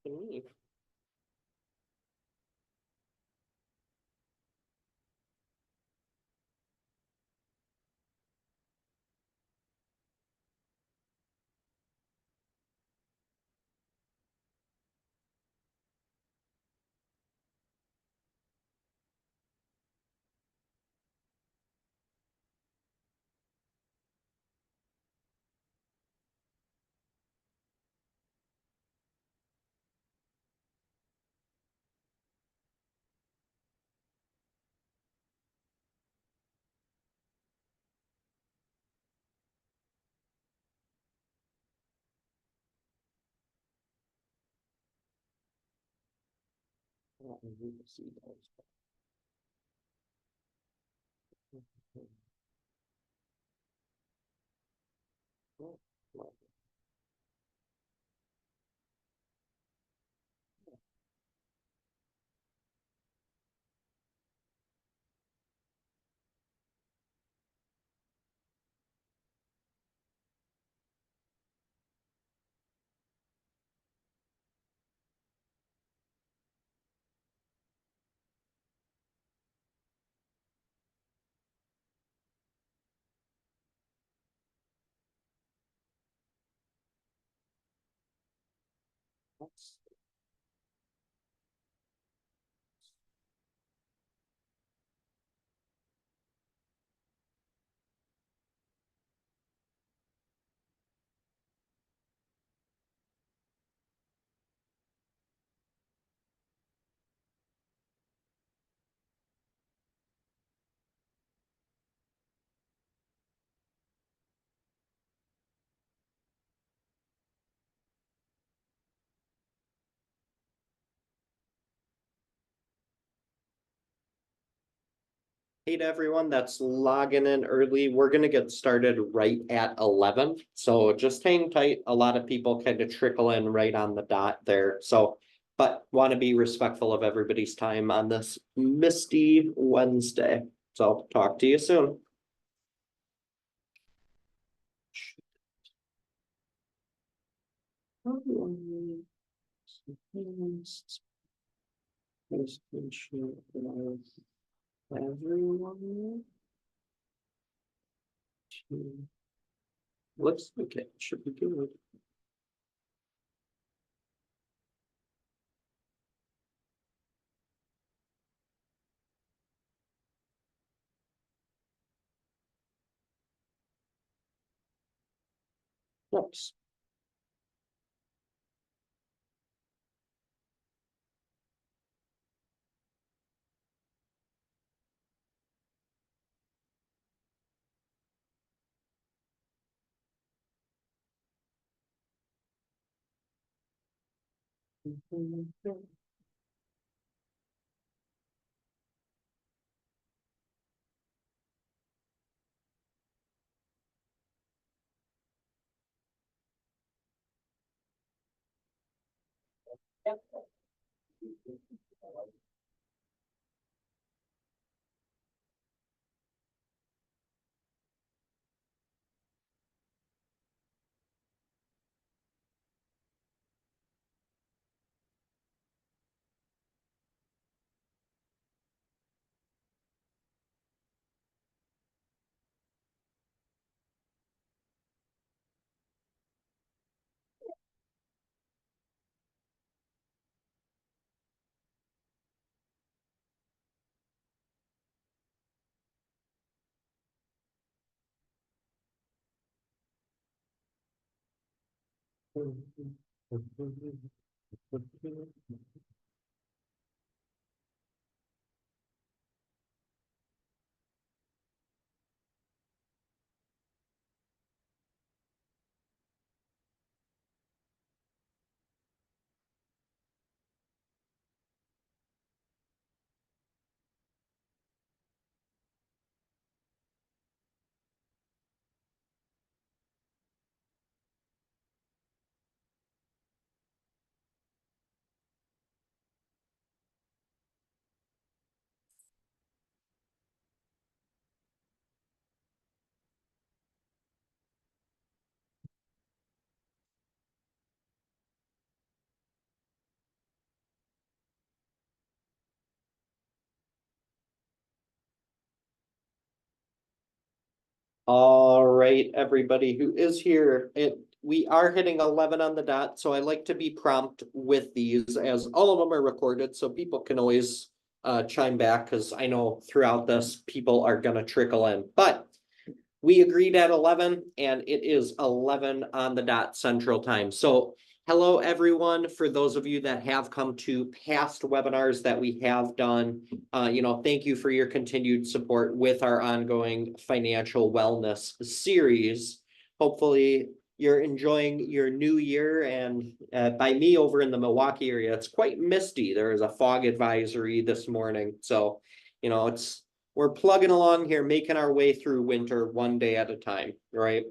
Leave. Oh, I need to see those. Oh, well, that's Hey to everyone that's logging in early. We're gonna get started right at 11. So just hang tight. A lot of people kind of trickle in right on the dot there. So, but want to be respectful of everybody's time on this misty Wednesday. So talk to you soon. Everyone. Looks like it should be good. Oops. All right, everybody who is here, we are hitting 11 on the dot, so I like to be prompt with these as all of them are recorded, so people can always chime back because I know throughout this people are gonna trickle in. But we agreed at 11 and it is 11 on the dot Central Time. So hello, everyone. For those of you that have come to past webinars that we have done, thank you for your continued support with our ongoing financial wellness series. Hopefully you're enjoying your new year, and by me over in the Milwaukee area, it's quite misty. There is a fog advisory this morning. So, we're plugging along here, making our way through winter one day at a time, right?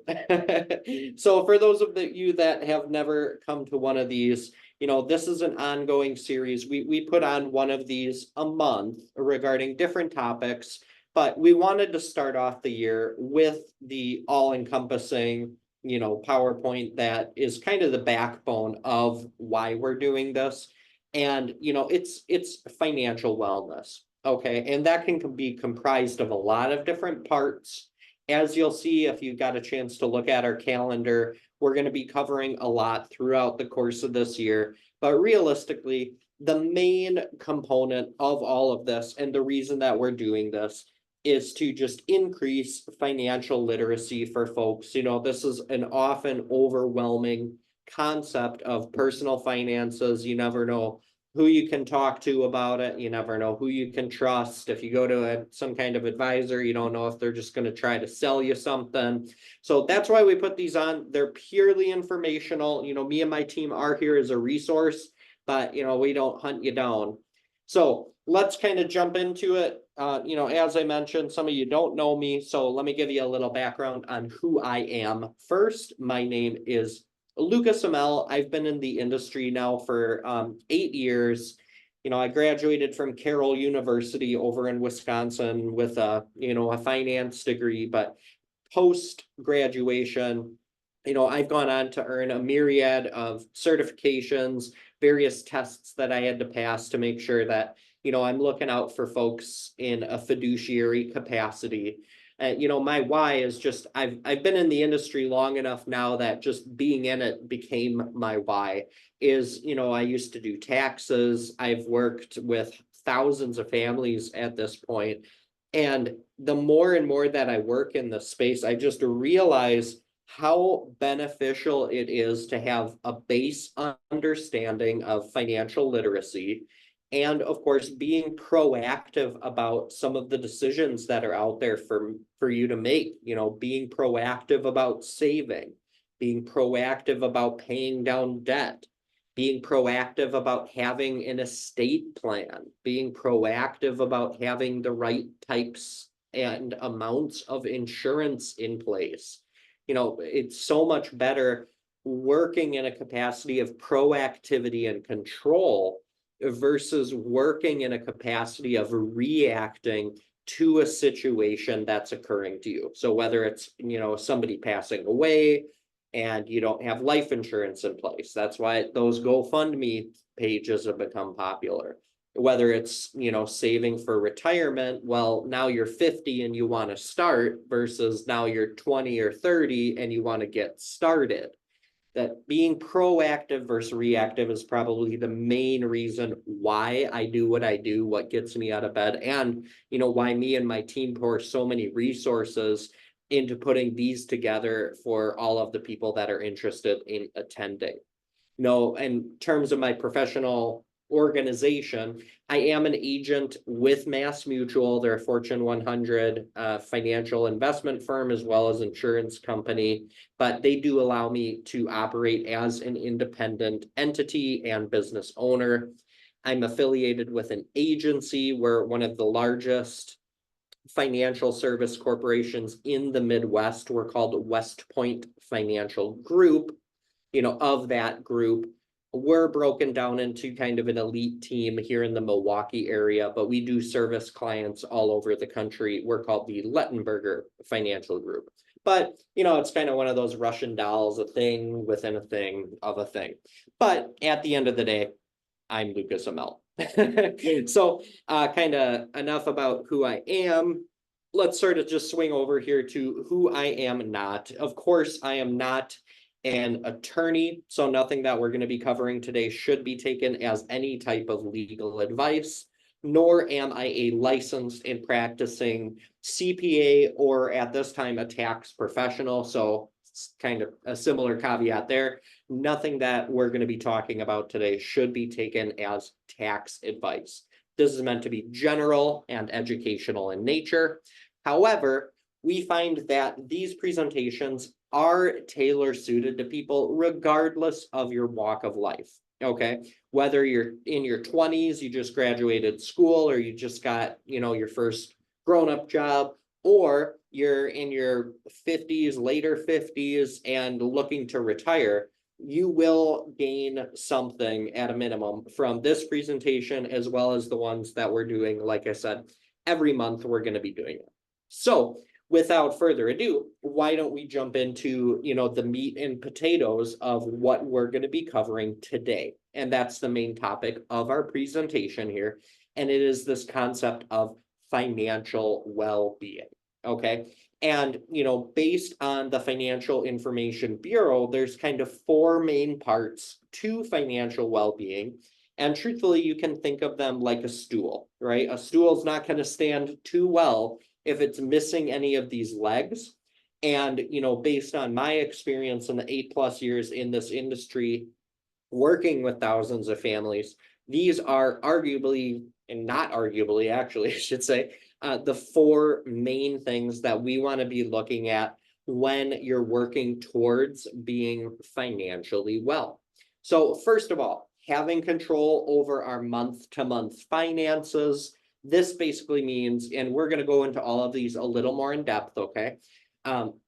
So for those of you that have never come to one of these, this is an ongoing series. We put on one of these a month regarding different topics, but we wanted to start off the year with the all-encompassing, PowerPoint that is kind of the backbone of why we're doing this. And, it's financial wellness. Okay, and that can be comprised of a lot of different parts. As you'll see, if you've got a chance to look at our calendar, we're going to be covering a lot throughout the course of this year. But realistically, the main component of all of this, and the reason that we're doing this, is to just increase financial literacy for folks. This is an often overwhelming concept of personal finances. You never know who you can talk to about it. You never know who you can trust. If you go to some kind of advisor, you don't know if they're just going to try to sell you something. So that's why we put these on. They're purely informational. Me and my team are here as a resource, but we don't hunt you down. So let's kind of jump into it. As I mentioned, some of you don't know me, so let me give you a little background on who I am. First, my name is Lucas Amell. I've been in the industry now for 8 years. I graduated from Carroll University over in Wisconsin with a finance degree, but post graduation, I've gone on to earn a myriad of certifications, various tests that I had to pass to make sure that, I'm looking out for folks in a fiduciary capacity. My why is just I've been in the industry long enough now that just being in it became my why. I used to do taxes. I've worked with thousands of families at this point. And the more and more that I work in the space, I just realize how beneficial it is to have a base understanding of financial literacy, and of course being proactive about some of the decisions that are out there for you to make. Being proactive about saving, being proactive about paying down debt, being proactive about having an estate plan, being proactive about having the right types and amounts of insurance in place. It's so much better working in a capacity of proactivity and control versus working in a capacity of reacting to a situation that's occurring to you. So whether it's, somebody passing away and you don't have life insurance in place, that's why those GoFundMe pages have become popular. Whether it's, saving for retirement, well, now you're 50 and you want to start versus now you're 20 or 30 and you want to get started. That being proactive versus reactive is probably the main reason why I do what I do, what gets me out of bed, and why me and my team pour so many resources into putting these together for all of the people that are interested in attending. In terms of my professional organization, I am an agent with Mass Mutual. They're a Fortune 100 financial investment firm as well as insurance company, but they do allow me to operate as an independent entity and business owner. I'm affiliated with an agency. We're one of the largest financial service corporations in the Midwest. We're called West Point Financial Group. Of that group, we're broken down into kind of an elite team here in the Milwaukee area, but we do service clients all over the country. We're called the Lettenberger Financial Group. But, it's kind of one of those Russian dolls, a thing within a thing of a thing. But at the end of the day, I'm Lucas Amell. So kind of enough about who I am. let's sort of just swing over here to who I am not. Of course, I am not an attorney, so nothing that we're going to be covering today should be taken as any type of legal advice, nor am I a licensed and practicing CPA or at this time a tax professional. So it's kind of a similar caveat there. Nothing that we're going to be talking about today should be taken as tax advice. This is meant to be general and educational in nature. However, we find that these presentations are tailor suited to people regardless of your walk of life. Okay, whether you're in your 20s, you just graduated school, or you just got, your first grown-up job, or you're in your 50s, later 50s, and looking to retire, you will gain something at a minimum from this presentation, as well as the ones that we're doing. Like I said, every month we're going to be doing it. So without further ado, why don't we jump into, the meat and potatoes of what we're going to be covering today? And that's the main topic of our presentation here. And it is this concept of financial well-being. Okay. And, based on the Financial Information Bureau, there's kind of four main parts to financial well-being. And truthfully, you can think of them like a stool, right? A stool is not going to stand too well if it's missing any of these legs. And, based on my experience in the 8+ years in this industry, working with thousands of families, these are arguably, and not arguably, actually, I should say, the four main things that we want to be looking at when you're working towards being financially well. So first of all, having control over our month-to-month finances. This basically means, and we're going to go into all of these a little more in depth, okay?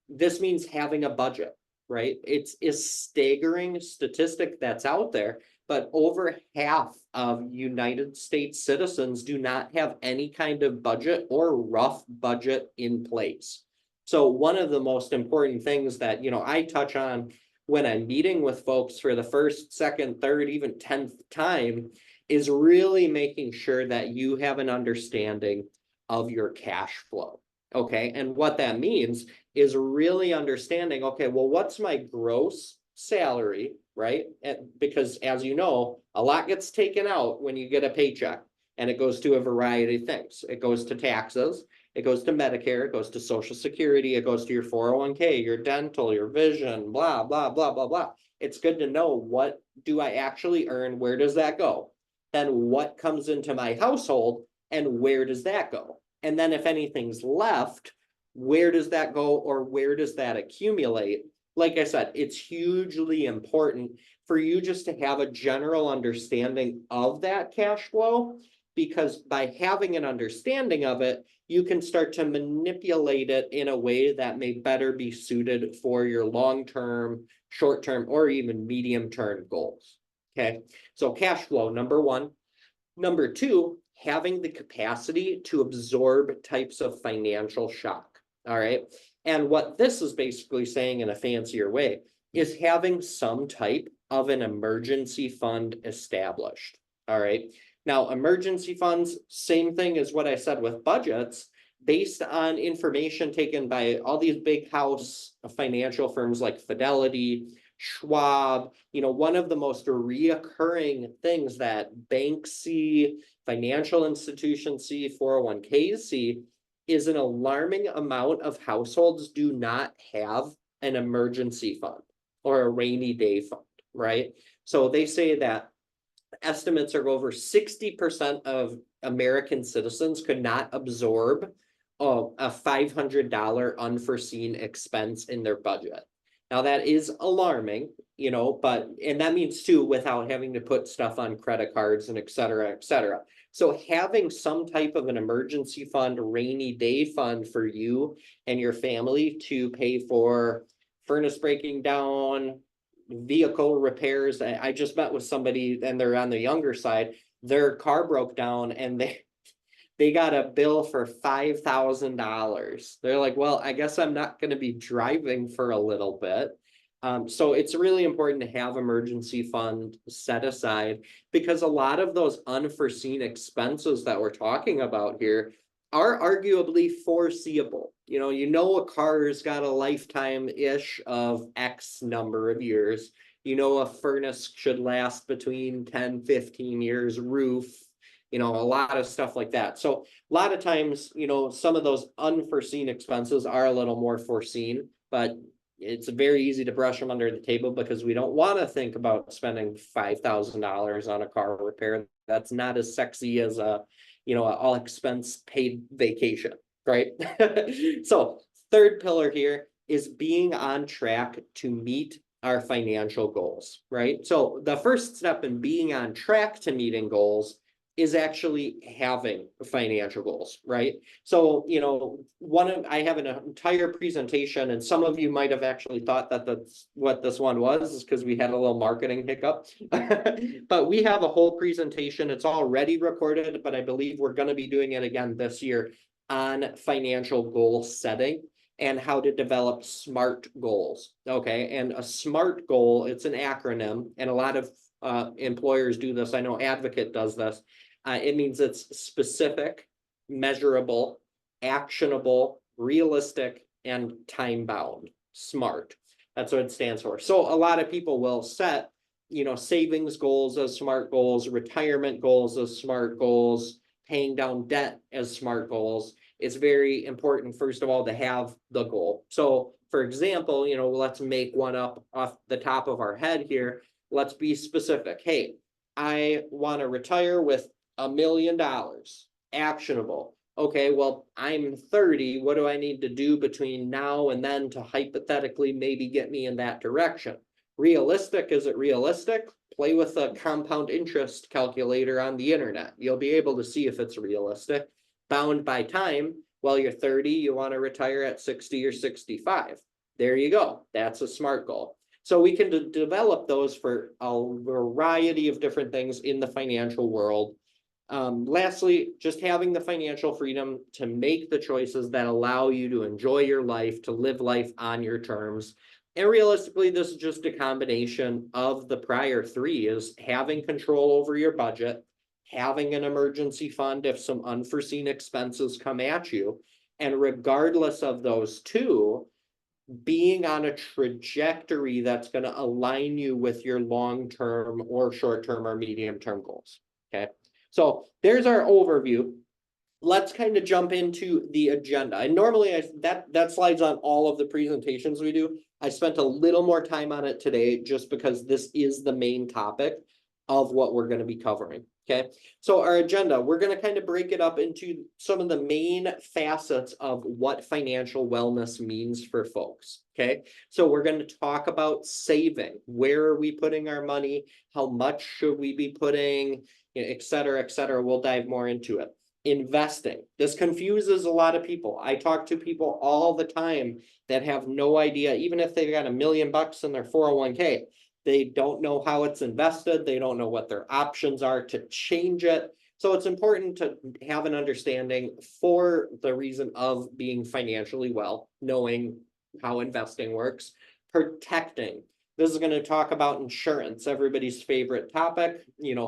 This means having a budget, right? It's a staggering statistic that's out there, but over half of United States citizens do not have any kind of budget or rough budget in place. So one of the most important things that, I touch on when I'm meeting with folks for the first, second, third, even 10th time is really making sure that you have an understanding of your cash flow. Okay. And what that means is really understanding, okay, well, what's my gross salary, right? Because as you know, a lot gets taken out when you get a paycheck, and it goes to a variety of things. It goes to taxes, it goes to Medicare, it goes to Social Security, it goes to your 401k, your dental, your vision, blah, blah, blah, blah, blah. It's good to know, what do I actually earn? Where does that go? Then what comes into my household, and where does that go? And then if anything's left, where does that go, or where does that accumulate? Like I said, it's hugely important for you just to have a general understanding of that cash flow, because by having an understanding of it, you can start to manipulate it in a way that may better be suited for your long-term, short-term, or even medium-term goals. Okay, so cash flow, number one. Number two, having the capacity to absorb types of financial shock. All right. And what this is basically saying in a fancier way is having some type of an emergency fund established. All right. Now, emergency funds, same thing as what I said with budgets, based on information taken by all these big house financial firms like Fidelity, Schwab. One of the most reoccurring things that banks see, financial institutions see, 401ks see, is an alarming amount of households do not have an emergency fund or a rainy day fund, right? So they say that estimates are over 60% of American citizens could not absorb a $500 unforeseen expense in their budget. Now that is alarming, and that means too, without having to put stuff on credit cards and et cetera, et cetera. So having some type of an emergency fund, rainy day fund for you and your family to pay for furnace breaking down, vehicle repairs. I just met with somebody, and they're on the younger side. Their car broke down, and they got a bill for $5,000. They're like, well, I guess I'm not going to be driving for a little bit. So it's really important to have emergency fund set aside, because a lot of those unforeseen expenses that we're talking about here are arguably foreseeable. A car's got a lifetime-ish of X number of years. A furnace should last between 10, 15 years, roof, a lot of stuff like that. So a lot of times, some of those unforeseen expenses are a little more foreseen, but it's very easy to brush them under the table because we don't want to think about spending $5,000 on a car repair. That's not as sexy as a all expense paid vacation, right? So third pillar here is being on track to meet our financial goals, right? So the first step in being on track to meeting goals is actually having financial goals, right? So, I have an entire presentation, and some of you might have actually thought that that's what this one was, is because we had a little marketing hiccup. But we have a whole presentation. It's already recorded, but I believe we're going to be doing it again this year on financial goal setting and how to develop SMART goals. Okay. And a SMART goal, it's an acronym, and a lot of employers do this. I know Advocate does this. It means it's specific, measurable, actionable, realistic, and time bound. SMART. That's what it stands for. So a lot of people will set, savings goals as SMART goals, retirement goals as SMART goals, paying down debt as SMART goals. It's very important, first of all, to have the goal. So, for example, let's make one up off the top of our head here. Let's be specific. Hey, I want to retire with $1 million, actionable. Okay, well, I'm 30. What do I need to do between now and then to hypothetically maybe get me in that direction? Realistic, is it realistic? Play with a compound interest calculator on the internet. You'll be able to see if it's realistic. Bound by time, well, you're 30, you want to retire at 60 or 65. There you go. That's a SMART goal. So we can develop those for a variety of different things in the financial world. Lastly, just having the financial freedom to make the choices that allow you to enjoy your life, to live life on your terms. And realistically, this is just a combination of the prior three: is having control over your budget, having an emergency fund if some unforeseen expenses come at you, and regardless of those two, being on a trajectory that's going to align you with your long-term or short-term or medium-term goals. Okay. So there's our overview. Let's kind of jump into the agenda. And normally that slide's on all of the presentations we do. I spent a little more time on it today just because this is the main topic of what we're going to be covering. Okay. So our agenda, we're going to kind of break it up into some of the main facets of what financial wellness means for folks. Okay. So we're going to talk about saving. Where are we putting our money? How much should we be putting? Et cetera, et cetera. We'll dive more into it. Investing. This confuses a lot of people. I talk to people all the time that have no idea, even if they've got $1 million in their 401k, they don't know how it's invested. They don't know what their options are to change it. So it's important to have an understanding for the reason of being financially well, knowing how investing works, protecting. This is going to talk about insurance, everybody's favorite topic,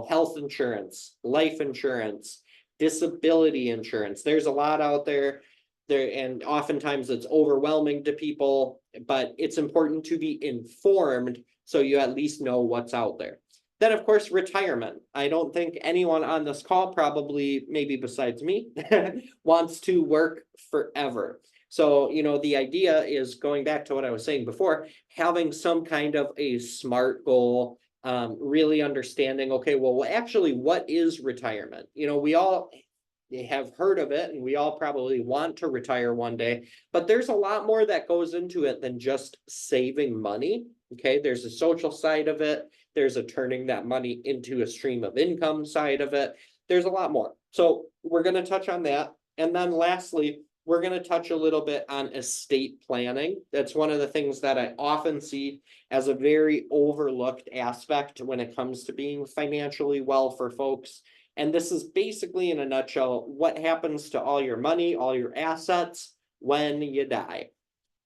health insurance, life insurance, disability insurance. There's a lot out there, and oftentimes it's overwhelming to people, but it's important to be informed so you at least know what's out there. Then, of course, retirement. I don't think anyone on this call, probably maybe besides me, wants to work forever. So, the idea is, going back to what I was saying before, having some kind of a SMART goal, really understanding, okay, well, actually, what is retirement? We all have heard of it, and we all probably want to retire one day, but there's a lot more that goes into it than just saving money. Okay, there's a social side of it. There's a turning that money into a stream of income side of it. There's a lot more. So we're going to touch on that. And then lastly, we're going to touch a little bit on estate planning. That's one of the things that I often see as a very overlooked aspect when it comes to being financially well for folks. And this is basically, in a nutshell, what happens to all your money, all your assets when you die.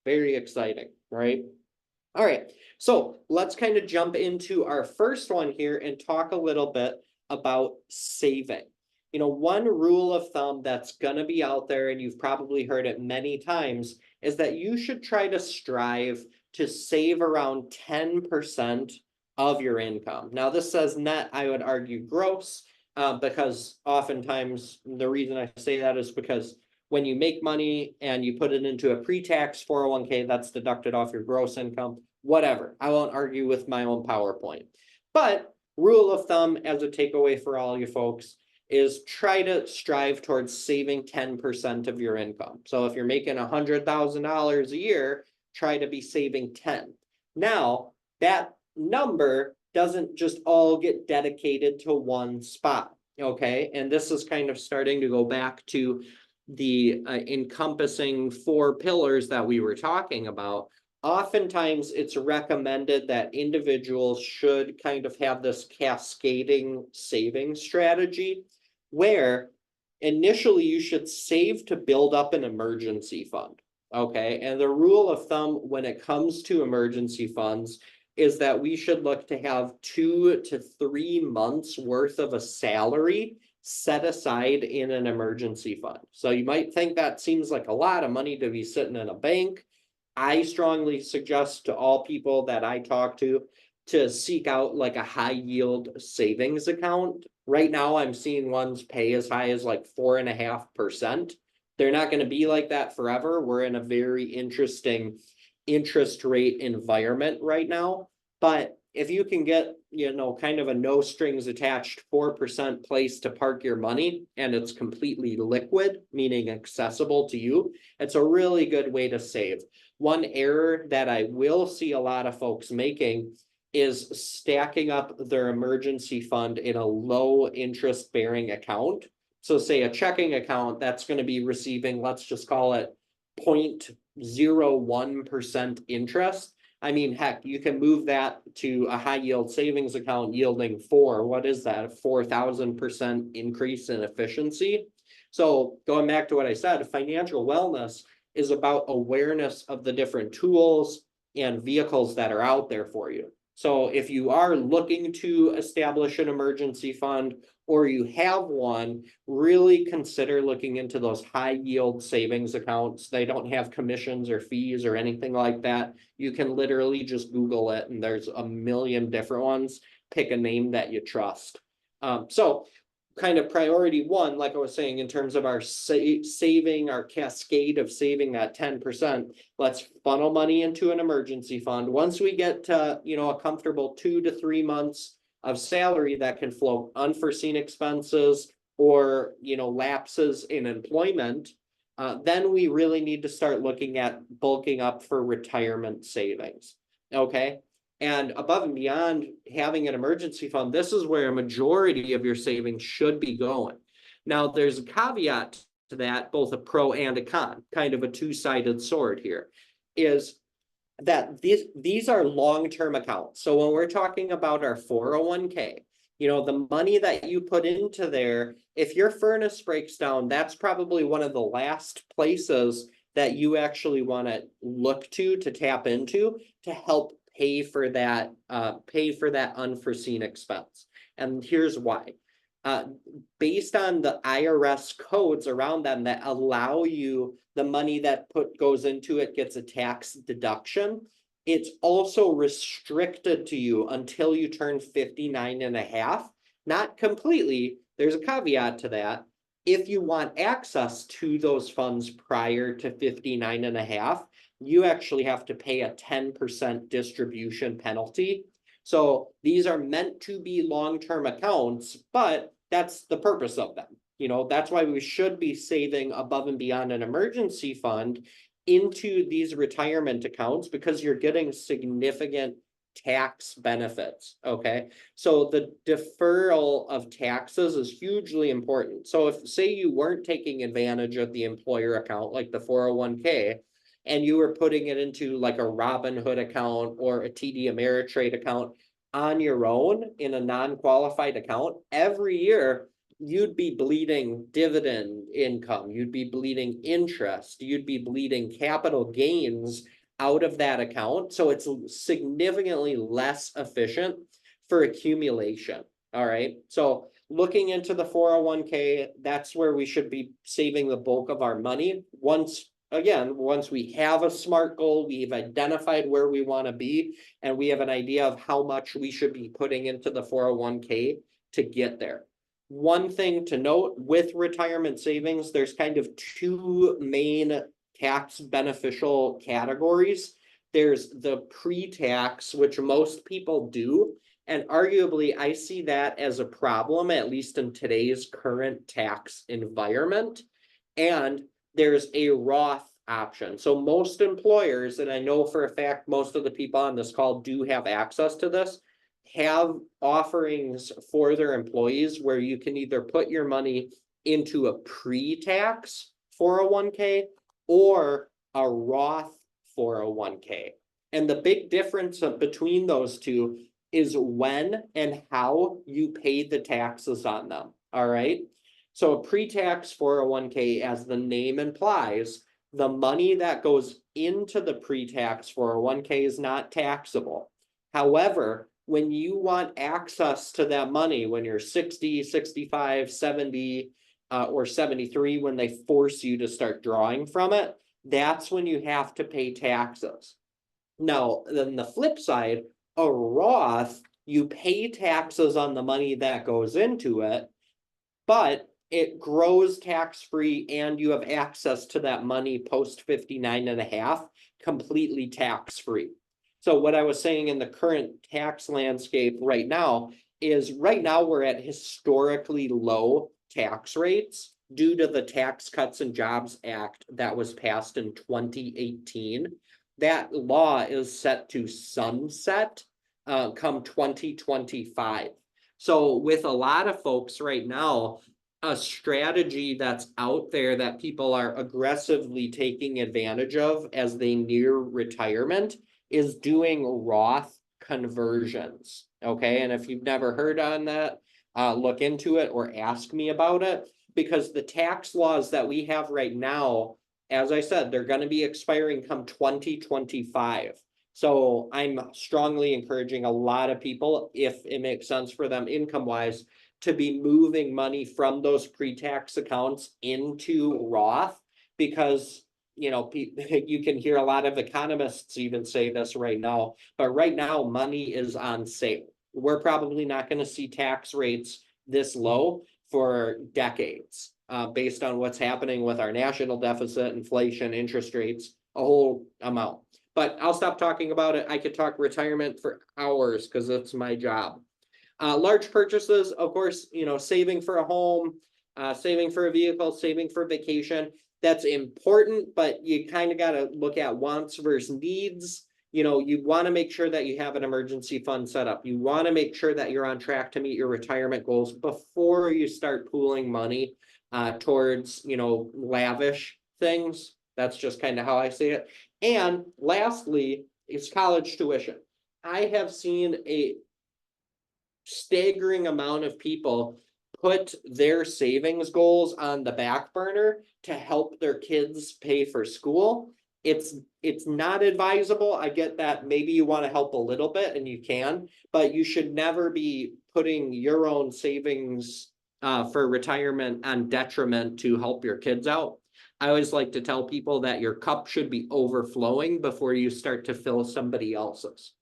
Very exciting, right? All right, so let's kind of jump into our first one here and talk a little bit about saving. one rule of thumb that's going to be out there, and you've probably heard it many times, is that you should try to strive to save around 10% of your income. Now, this says net, I would argue gross, because oftentimes the reason I say that is because when you make money and you put it into a pre-tax 401k, that's deducted off your gross income, whatever. I won't argue with my own PowerPoint. But rule of thumb as a takeaway for all you folks is try to strive towards saving 10% of your income. So if you're making $100,000 a year, try to be saving 10. Now, that number doesn't just all get dedicated to one spot, okay? And this is kind of starting to go back to the encompassing 4 pillars that we were talking about. Oftentimes it's recommended that individuals should kind of have this cascading saving strategy where initially you should save to build up an emergency fund. Okay. And the rule of thumb when it comes to emergency funds is that we should look to have 2 to 3 months worth of a salary set aside in an emergency fund. So you might think that seems like a lot of money to be sitting in a bank. I strongly suggest to all people that I talk to seek out like a high yield savings account. Right now, I'm seeing ones pay as high as like 4.5%. They're not going to be like that forever. We're in a very interesting interest rate environment right now. But if you can get, kind of a no strings attached 4% place to park your money and it's completely liquid, meaning accessible to you, it's a really good way to save. One error that I will see a lot of folks making is stacking up their emergency fund in a low interest bearing account. So say a checking account that's going to be receiving, let's just call it 0.01% interest. I mean, heck, you can move that to a high yield savings account yielding 4. What is that? A 4,000% increase in efficiency. So going back to what I said, financial wellness is about awareness of the different tools and vehicles that are out there for you. So if you are looking to establish an emergency fund or you have one, really consider looking into those high yield savings accounts. They don't have commissions or fees or anything like that. You can literally just Google it and there's a million different ones. Pick a name that you trust. So kind of priority 1, like I was saying, in terms of our saving, our cascade of saving that 10%, let's funnel money into an emergency fund. Once we get to, a comfortable 2 to 3 months of salary that can float unforeseen expenses or, lapses in employment, then we really need to start looking at bulking up for retirement savings. Okay. And above and beyond having an emergency fund, this is where a majority of your savings should be going. Now, there's a caveat to that, both a pro and a con, kind of a two-sided sword here, is that these are long-term accounts. So when we're talking about our 401k, the money that you put into there, if your furnace breaks down, that's probably one of the last places that you actually want to look to tap into to help pay for that unforeseen expense. And here's why. Based on the IRS codes around them that allow you the money that goes into it gets a tax deduction, it's also restricted to you until you turn 59 and a half. Not completely. There's a caveat to that. If you want access to those funds prior to 59 and a half, you actually have to pay a 10% distribution penalty. So these are meant to be long-term accounts, but that's the purpose of them. That's why we should be saving above and beyond an emergency fund into these retirement accounts because you're getting significant tax benefits. Okay. So the deferral of taxes is hugely important. So if say you weren't taking advantage of the employer account, like the 401k, and you were putting it into like a Robinhood account or a TD Ameritrade account on your own in a non-qualified account, every year you'd be bleeding dividend income, you'd be bleeding interest, you'd be bleeding capital gains out of that account. So it's significantly less efficient for accumulation. All right. So looking into the 401k, that's where we should be saving the bulk of our money. Once we have a SMART goal, we've identified where we want to be, and we have an idea of how much we should be putting into the 401k to get there. One thing to note with retirement savings, there's kind of two main tax beneficial categories. There's the pre-tax, which most people do, and arguably I see that as a problem, at least in today's current tax environment. And there's a Roth option. So most employers, and I know for a fact most of the people on this call do have access to this, have offerings for their employees where you can either put your money into a pre-tax 401k or a Roth 401k. And the big difference between those two is when and how you pay the taxes on them. All right. So a pre-tax 401k, as the name implies, the money that goes into the pre-tax 401k is not taxable. However, when you want access to that money, when you're 60, 65, 70, or 73, when they force you to start drawing from it, that's when you have to pay taxes. Now, then the flip side, a Roth, you pay taxes on the money that goes into it, but it grows tax-free and you have access to that money post 59 and a half completely tax-free. So what I was saying in the current tax landscape right now is we're at historically low tax rates due to the Tax Cuts and Jobs Act that was passed in 2018. That law is set to sunset come 2025. So with a lot of folks right now, a strategy that's out there that people are aggressively taking advantage of as they near retirement is doing Roth conversions. Okay. And if you've never heard on that, look into it or ask me about it, because the tax laws that we have right now, as I said, they're going to be expiring come 2025. So I'm strongly encouraging a lot of people, if it makes sense for them income wise, to be moving money from those pre-tax accounts into Roth, because you can hear a lot of economists even say this right now, but right now money is on sale. We're probably not going to see tax rates this low for decades, based on what's happening with our national deficit, inflation, interest rates, a whole amount. But I'll stop talking about it. I could talk retirement for hours because it's my job. Large purchases, of course, saving for a home, saving for a vehicle, saving for vacation, that's important, but you kind of got to look at wants versus needs. You want to make sure that you have an emergency fund set up. You want to make sure that you're on track to meet your retirement goals before you start pooling money towards, lavish things. That's just kind of how I see it. And lastly, is college tuition. I have seen a staggering amount of people put their savings goals on the back burner to help their kids pay for school. It's not advisable. I get that maybe you want to help a little bit and you can, but you should never be putting your own savings for retirement on detriment to help your kids out. I always like to tell people that your cup should be overflowing before you start to fill somebody else's.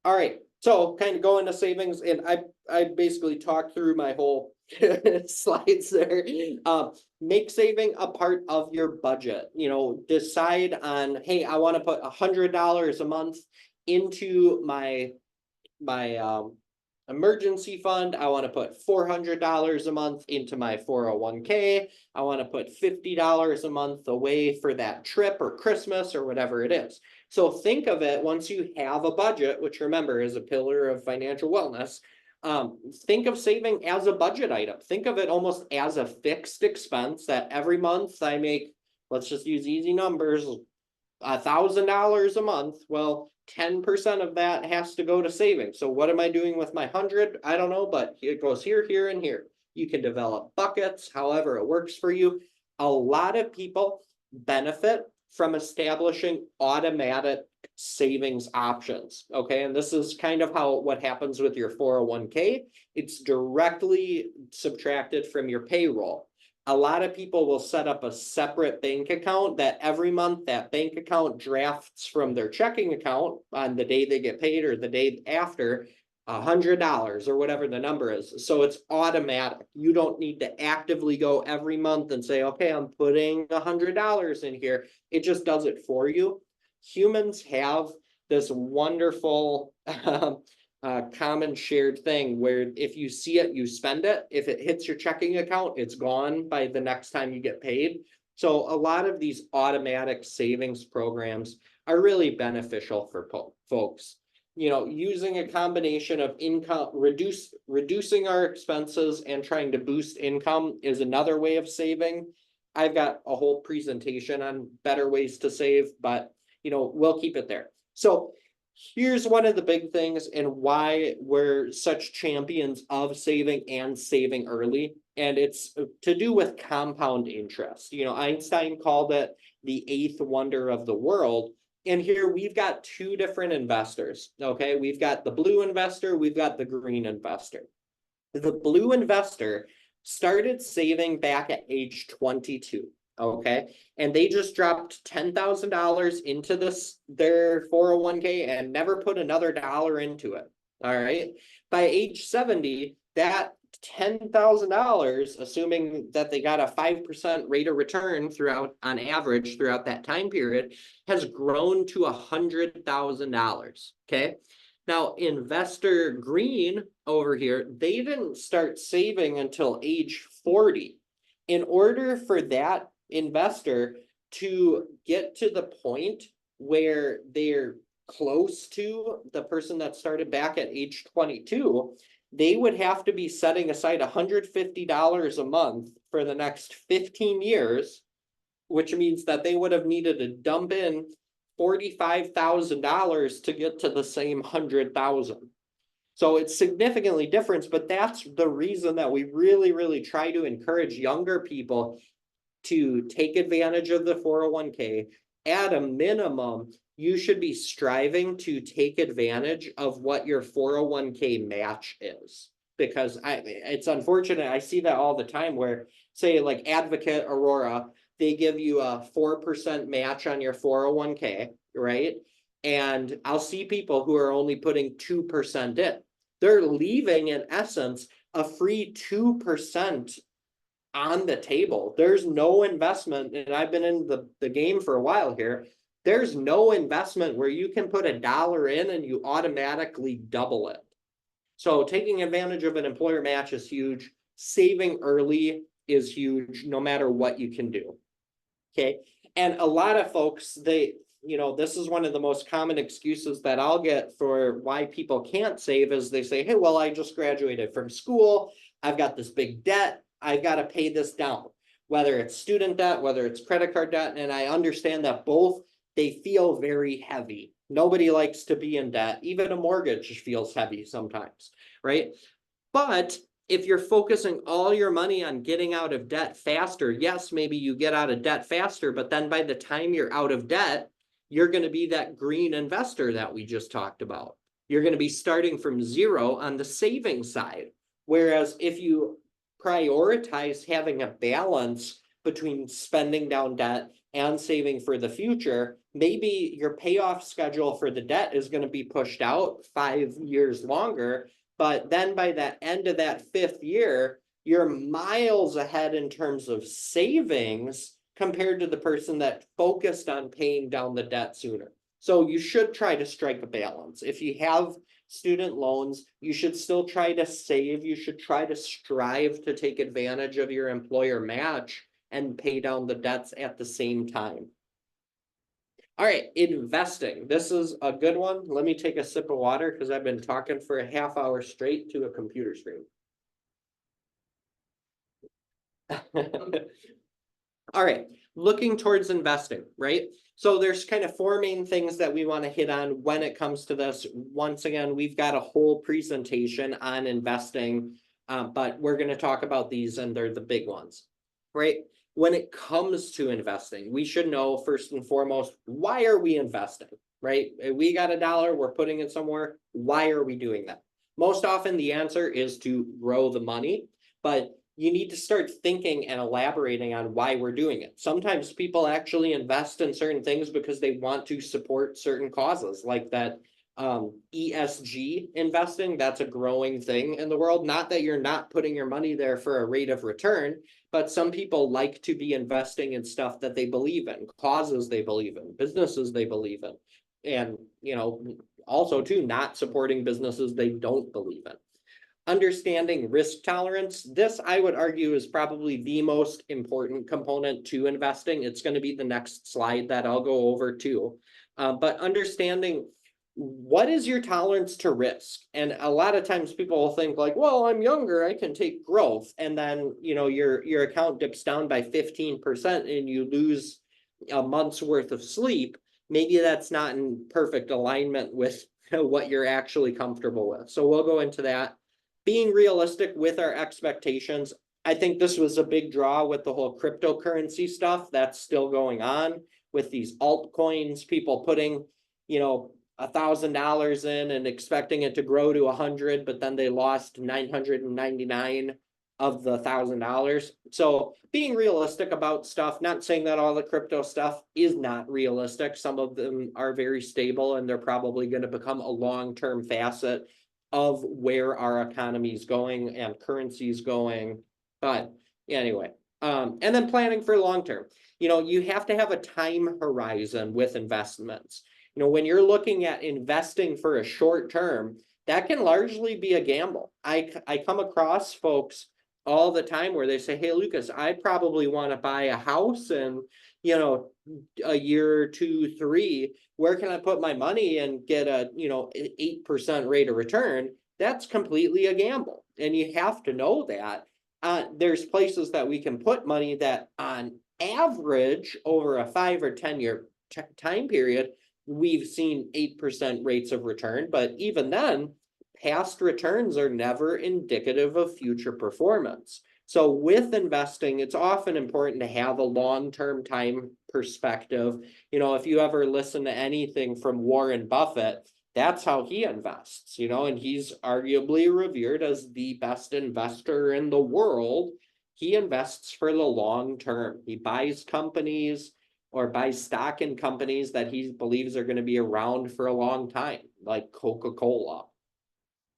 All right. So kind of go into savings, and I basically talked through my whole slides there. Make saving a part of your budget. Decide on, hey, I want to put $100 a month into my emergency fund. I want to put $400 a month into my 401k. I want to put $50 a month away for that trip or Christmas or whatever it is. So think of it, once you have a budget, which remember is a pillar of financial wellness, think of saving as a budget item. Think of it almost as a fixed expense that every month I make, let's just use easy numbers, $1,000 a month. Well, 10% of that has to go to savings. So what am I doing with my 100? I don't know, but it goes here, here, and here. You can develop buckets, however it works for you. A lot of people benefit from establishing automatic savings options. Okay, and this is kind of how what happens with your 401k. It's directly subtracted from your payroll. A lot of people will set up a separate bank account that every month that bank account drafts from their checking account on the day they get paid or the day after $100 or whatever the number is. So it's automatic. You don't need to actively go every month and say, okay, I'm putting $100 in here. It just does it for you. Humans have this wonderful common shared thing where if you see it, you spend it. If it hits your checking account, it's gone by the next time you get paid. So a lot of these automatic savings programs are really beneficial for folks. You know, using a combination of income, reducing our expenses and trying to boost income is another way of saving. I've got a whole presentation on better ways to save, but you know, we'll keep it there. So here's one of the big things and why we're such champions of saving and saving early. And it's to do with compound interest. You know, Einstein called it the eighth wonder of the world. And here we've got two different investors. Okay, we've got the blue investor, we've got the green investor. The blue investor started saving back at age 22. Okay, and they just dropped $10,000 into their 401k and never put another dollar into it. All right, by age 70, that $10,000, assuming that they got a 5% rate of return throughout on average throughout that time period, has grown to $100,000. Okay, now investor green over here, they didn't start saving until age 40. In order for that investor to get to the point where they're close to the person that started back at age 22, they would have to be setting aside $150 a month for the next 15 years, which means that they would have needed to dump in $45,000 to get to the same 100,000. So it's significantly different, but that's the reason that we really, really try to encourage younger people to take advantage of the 401k. At a minimum, you should be striving to take advantage of what your 401k match is. Because it's unfortunate, I see that all the time where, say, like Advocate Aurora, they give you a 4% match on your 401k, right? And I'll see people who are only putting 2% in. They're leaving, in essence, a free 2% on the table. There's no investment, and I've been in the game for a while here. There's no investment where you can put $1 in and you automatically double it. So taking advantage of an employer match is huge. Saving early is huge, no matter what you can do. Okay. And a lot of folks, this is one of the most common excuses that I'll get for why people can't save is they say, hey, well, I just graduated from school. I've got this big debt. I've got to pay this down, whether it's student debt, whether it's credit card debt. And I understand that both, they feel very heavy. Nobody likes to be in debt. Even a mortgage feels heavy sometimes, right? But if you're focusing all your money on getting out of debt faster, yes, maybe you get out of debt faster, but then by the time you're out of debt, you're going to be that green investor that we just talked about. You're going to be starting from zero on the saving side. Whereas if you prioritize having a balance between spending down debt and saving for the future, maybe your payoff schedule for the debt is going to be pushed out 5 years longer. But then by the end of that 5th year, you're miles ahead in terms of savings compared to the person that focused on paying down the debt sooner. So you should try to strike a balance. If you have student loans, you should still try to save. You should try to strive to take advantage of your employer match and pay down the debts at the same time. All right, investing. This is a good one. Let me take a sip of water because I've been talking for a half hour straight to a computer screen. All right, looking towards investing, right? So there's kind of 4 main things that we want to hit on when it comes to this. Once again, we've got a whole presentation on investing, but we're going to talk about these and they're the big ones, right? when it comes to investing, we should know first and foremost, why are we investing, right? We got $1, we're putting it somewhere. Why are we doing that? Most often the answer is to grow the money, but you need to start thinking and elaborating on why we're doing it. Sometimes people actually invest in certain things because they want to support certain causes, like that ESG investing. That's a growing thing in the world. Not that you're not putting your money there for a rate of return, but some people like to be investing in stuff that they believe in, causes they believe in, businesses they believe in. And, also too, not supporting businesses they don't believe in. Understanding risk tolerance. This, I would argue, is probably the most important component to investing. It's going to be the next slide that I'll go over too. But understanding what is your tolerance to risk? And a lot of times people will think like, well, I'm younger, I can take growth. And then, your account dips down by 15% and you lose a month's worth of sleep. Maybe that's not in perfect alignment with what you're actually comfortable with. So we'll go into that. Being realistic with our expectations. I think this was a big draw with the whole cryptocurrency stuff that's still going on with these altcoins, people putting, $1,000 in and expecting it to grow to 100, but then they lost 999 of the $1,000. So being realistic about stuff, not saying that all the crypto stuff is not realistic. Some of them are very stable and they're probably going to become a long-term facet of where our economy is going and currency is going. But anyway, and then planning for long term. You have to have a time horizon with investments. When you're looking at investing for a short term, that can largely be a gamble. I come across folks all the time where they say, hey, Lucas, I probably want to buy a house in, a year, 2, 3. Where can I put my money and get a, 8% rate of return? That's completely a gamble. And you have to know that. There's places that we can put money that on average over a 5 or 10-year time period, we've seen 8% rates of return. But even then, past returns are never indicative of future performance. So with investing, it's often important to have a long-term time perspective. If you ever listen to anything from Warren Buffett, that's how he invests, and he's arguably revered as the best investor in the world. He invests for the long term. He buys companies or buys stock in companies that he believes are going to be around for a long time, like Coca-Cola,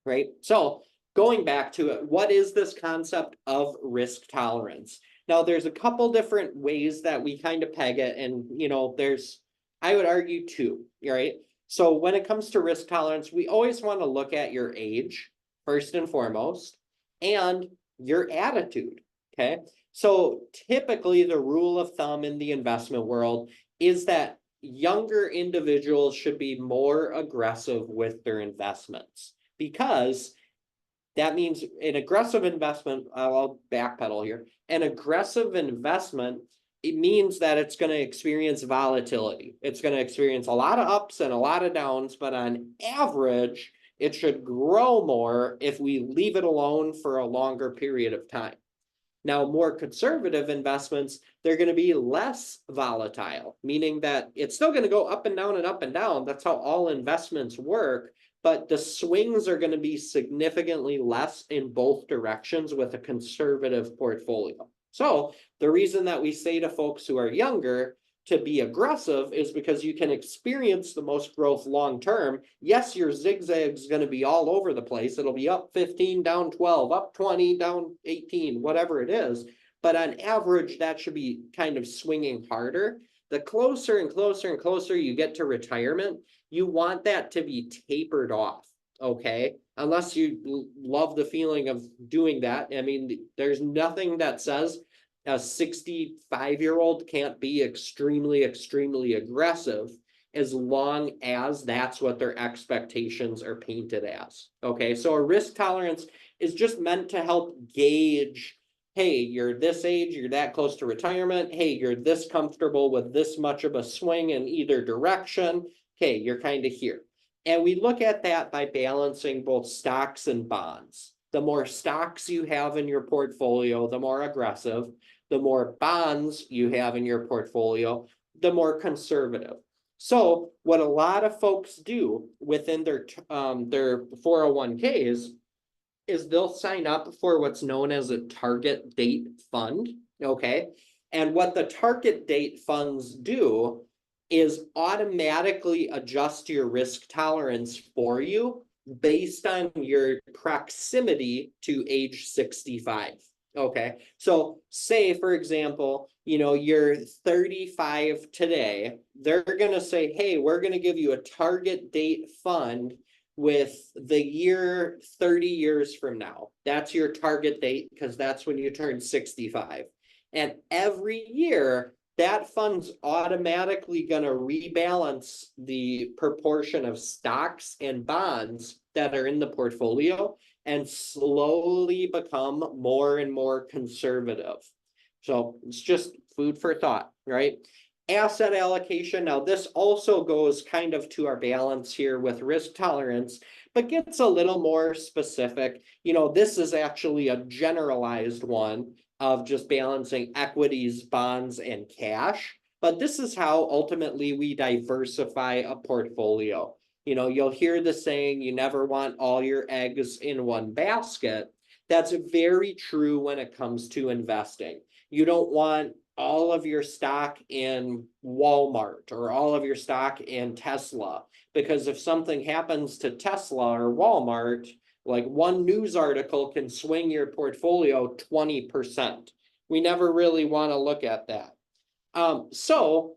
right? So going back to it, what is this concept of risk tolerance? Now, there's a couple different ways that we kind of peg it. And, there's, I would argue, two, right? So when it comes to risk tolerance, we always want to look at your age, first and foremost, and your attitude, okay? So typically the rule of thumb in the investment world is that younger individuals should be more aggressive with their investments, because that means an aggressive investment, I'll backpedal here, an aggressive investment, it means that it's going to experience volatility. It's going to experience a lot of ups and a lot of downs, but on average, it should grow more if we leave it alone for a longer period of time. Now, more conservative investments, they're going to be less volatile, meaning that it's still going to go up and down and up and down. That's how all investments work. But the swings are going to be significantly less in both directions with a conservative portfolio. So the reason that we say to folks who are younger to be aggressive is because you can experience the most growth long term. Yes, your zigzag is going to be all over the place. It'll be up 15, down 12, up 20, down 18, whatever it is. But on average, that should be kind of swinging harder. The closer and closer and closer you get to retirement, you want that to be tapered off, okay? Unless you love the feeling of doing that. I mean, there's nothing that says a 65-year-old can't be extremely, extremely aggressive as long as that's what their expectations are painted as, okay? So a risk tolerance is just meant to help gauge, hey, you're this age, you're that close to retirement. Hey, you're this comfortable with this much of a swing in either direction. Okay, you're kind of here. And we look at that by balancing both stocks and bonds. The more stocks you have in your portfolio, the more aggressive. The more bonds you have in your portfolio, the more conservative. So what a lot of folks do within their 401ks is they'll sign up for what's known as a target date fund. Okay. And what the target date funds do is automatically adjust your risk tolerance for you based on your proximity to age 65. Okay. So say, for example, you're 35 today. They're going to say, hey, we're going to give you a target date fund with the year 30 years from now. That's your target date because that's when you turn 65. And every year, that fund's automatically going to rebalance the proportion of stocks and bonds that are in the portfolio and slowly become more and more conservative. So it's just food for thought, right? Asset allocation. Now, this also goes kind of to our balance here with risk tolerance, but gets a little more specific. This is actually a generalized one of just balancing equities, bonds, and cash. But this is how ultimately we diversify a portfolio. You'll hear the saying, you never want all your eggs in one basket. That's very true when it comes to investing. You don't want all of your stock in Walmart or all of your stock in Tesla, because if something happens to Tesla or Walmart, like one news article can swing your portfolio 20%. We never really want to look at that. So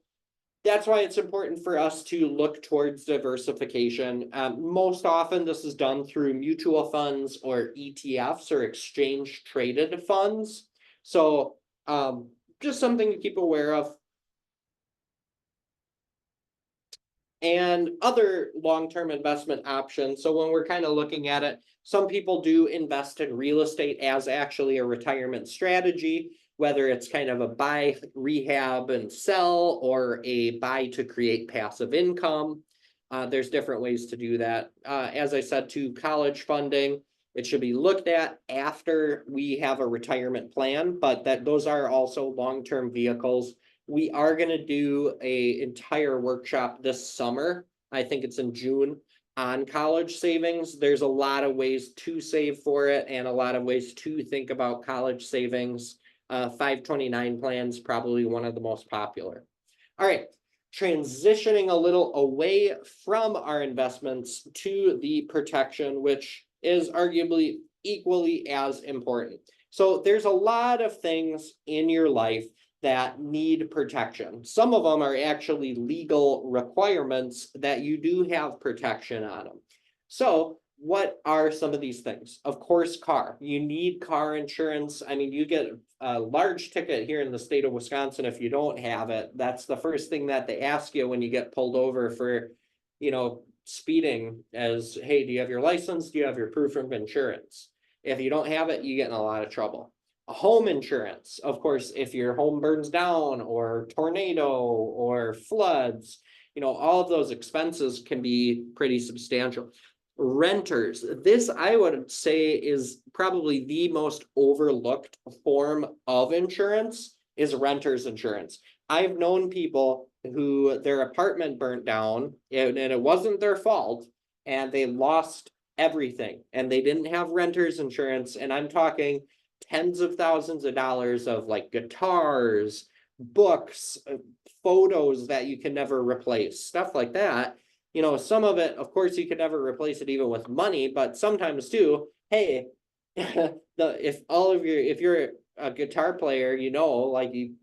that's why it's important for us to look towards diversification. Most often, this is done through mutual funds or ETFs or exchange traded funds. So just something to keep aware of. And other long-term investment options. So when we're kind of looking at it, some people do invest in real estate as actually a retirement strategy, whether it's kind of a buy, rehab, and sell, or a buy to create passive income. There's different ways to do that. As I said, to college funding, it should be looked at after we have a retirement plan, but those are also long-term vehicles. We are going to do an entire workshop this summer. I think it's in June on college savings. There's a lot of ways to save for it and a lot of ways to think about college savings. 529 plans, probably one of the most popular. All right, transitioning a little away from our investments to the protection, which is arguably equally as important. So there's a lot of things in your life that need protection. Some of them are actually legal requirements that you do have protection on them. So what are some of these things? Of course, car. You need car insurance. I mean, you get a large ticket here in the state of Wisconsin if you don't have it. That's the first thing that they ask you when you get pulled over for, speeding, as, hey, do you have your license? Do you have your proof of insurance? If you don't have it, you get in a lot of trouble. Home insurance, of course, if your home burns down or tornado or floods, all of those expenses can be pretty substantial. Renters, this I would say is probably the most overlooked form of insurance is renters insurance. I've known people who their apartment burnt down and it wasn't their fault and they lost everything and they didn't have renters insurance. And I'm talking tens of thousands of dollars of like guitars, books, photos that you can never replace, stuff like that. Some of it, of course, you could never replace it even with money, but sometimes too, hey, if you're a guitar player, like you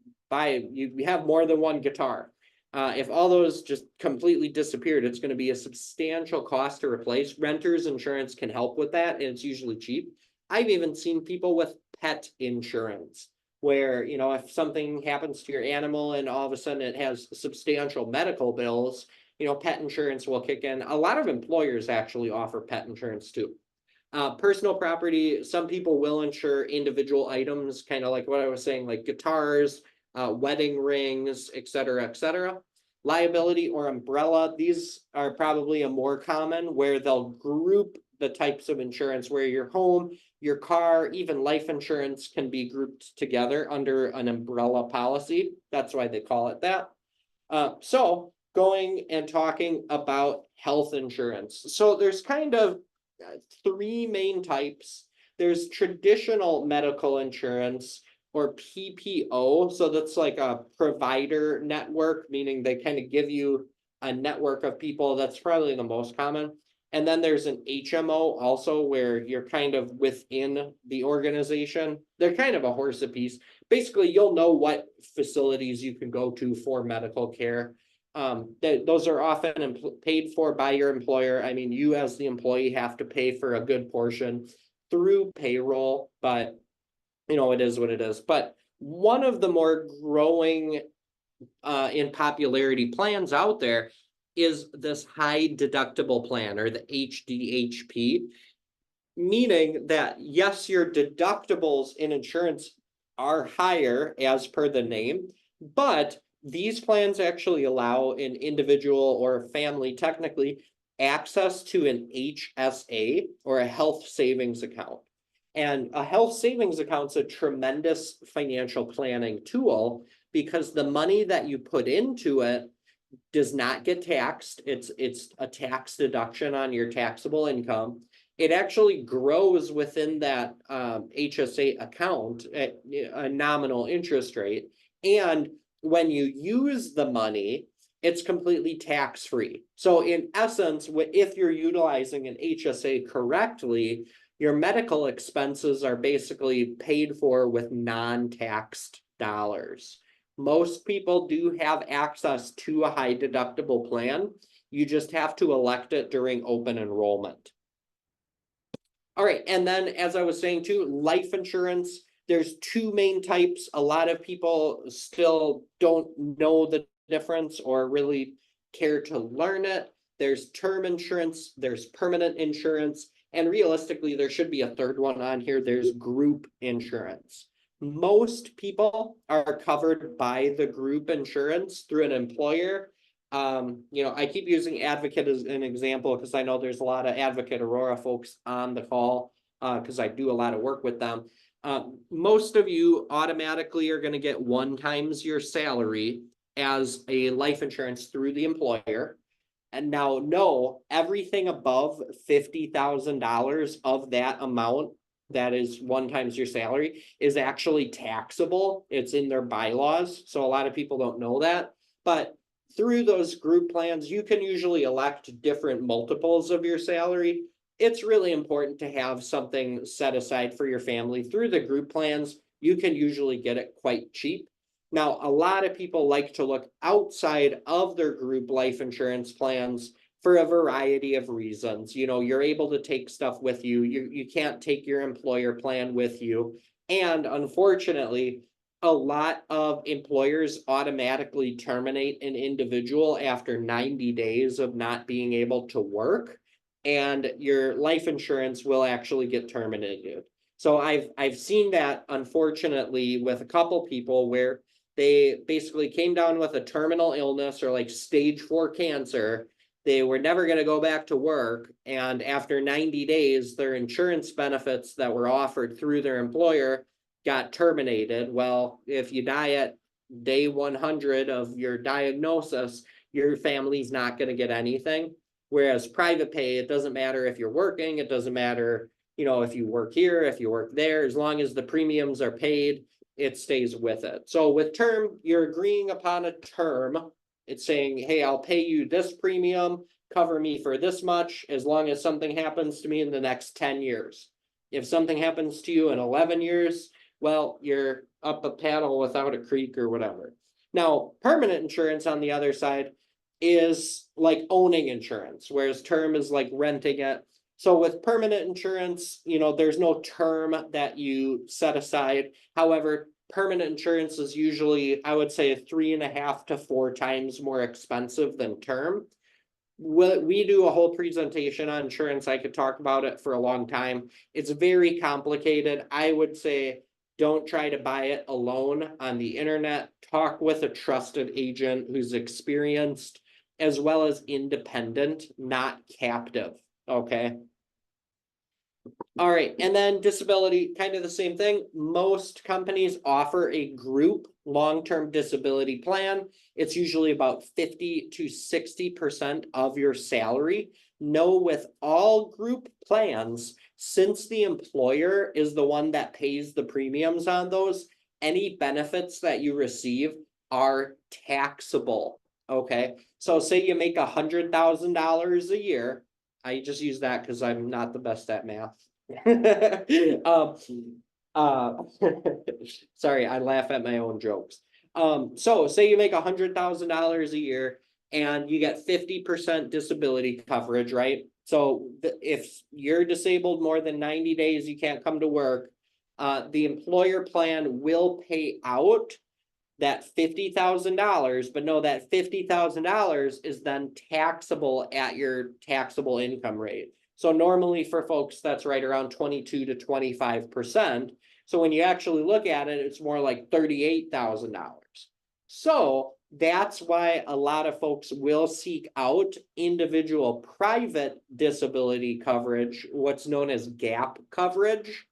have more than one guitar. If all those just completely disappeared, it's going to be a substantial cost to replace. Renters insurance can help with that, and it's usually cheap. I've even seen people with pet insurance where, if something happens to your animal and all of a sudden it has substantial medical bills, pet insurance will kick in. A lot of employers actually offer pet insurance too. Personal property, some people will insure individual items, kind of like what I was saying, like guitars, wedding rings, et cetera, et cetera. Liability or umbrella, these are probably a more common where they'll group the types of insurance where your home, your car, even life insurance can be grouped together under an umbrella policy. That's why they call it that. So going and talking about health insurance. So there's kind of three main types. There's traditional medical insurance or PPO. So that's like a provider network, meaning they kind of give you a network of people. That's probably the most common. And then there's an HMO also where you're kind of within the organization. They're kind of a horse apiece. Basically, you'll know what facilities you can go to for medical care. Those are often paid for by your employer. I mean, you as the employee have to pay for a good portion through payroll, but it is what it is. But one of the more growing in popularity plans out there is this high deductible plan, or the HDHP, meaning that yes, your deductibles in insurance are higher as per the name, but these plans actually allow an individual or family technically access to an HSA, or a health savings account. And a health savings account is a tremendous financial planning tool because the money that you put into it does not get taxed. It's a tax deduction on your taxable income. It actually grows within that HSA account at a nominal interest rate. And when you use the money, it's completely tax-free. So in essence, if you're utilizing an HSA correctly, your medical expenses are basically paid for with non-taxed dollars. Most people do have access to a high deductible plan. You just have to elect it during open enrollment. All right, and then as I was saying too, life insurance, there's two main types. A lot of people still don't know the difference or really care to learn it. There's term insurance, there's permanent insurance, and realistically, there should be a third one on here. There's group insurance. Most people are covered by the group insurance through an employer. I keep using Advocate as an example because I know there's a lot of Advocate Aurora folks on the call because I do a lot of work with them. Most of you automatically are going to get 1 times your salary as a life insurance through the employer. And now, no, everything above $50,000 of that amount, that is 1 times your salary, is actually taxable. It's in their bylaws. So a lot of people don't know that. But through those group plans, you can usually elect different multiples of your salary. It's really important to have something set aside for your family. Through the group plans, you can usually get it quite cheap. Now, a lot of people like to look outside of their group life insurance plans for a variety of reasons. You're able to take stuff with you. You can't take your employer plan with you. And unfortunately, a lot of employers automatically terminate an individual after 90 days of not being able to work, and your life insurance will actually get terminated. So I've seen that, unfortunately, with a couple people where they basically came down with a terminal illness or like stage 4 cancer. They were never going to go back to work. And after 90 days, their insurance benefits that were offered through their employer got terminated. Well, if you die at day 100 of your diagnosis, your family's not going to get anything. Whereas private pay, it doesn't matter if you're working, it doesn't matter, if you work here, if you work there, as long as the premiums are paid, it stays with it. So with term, you're agreeing upon a term. It's saying, hey, I'll pay you this premium, cover me for this much, as long as something happens to me in the next 10 years. If something happens to you in 11 years, well, you're up a paddle without a creek or whatever. Now, permanent insurance on the other side is like owning insurance, whereas term is like renting it. So with permanent insurance, there's no term that you set aside. However, permanent insurance is usually, I would say, 3.5 to 4 times more expensive than term. We do a whole presentation on insurance. I could talk about it for a long time. It's very complicated. I would say Don't try to buy it alone on the internet. Talk with a trusted agent who's experienced as well as independent, not captive. Okay. All right, and then disability, kind of the same thing. Most companies offer a group long-term disability plan. It's usually about 50 to 60% of your salary. Know with all group plans, since the employer is the one that pays the premiums on those, any benefits that you receive are taxable. Okay, so say you make $100,000 a year. I just use that because I'm not the best at math. um, uh, sorry, I laugh at my own jokes. So say you make $100,000 a year and you get 50% disability coverage, right? So if you're disabled more than 90 days, you can't come to work. The employer plan will pay out that $50,000, but no, that $50,000 is then taxable at your taxable income rate. So normally for folks, that's right around 22 to 25%. So when you actually look at it, it's more like $38,000. So that's why a lot of folks will seek out individual private disability coverage, what's known as gap coverage.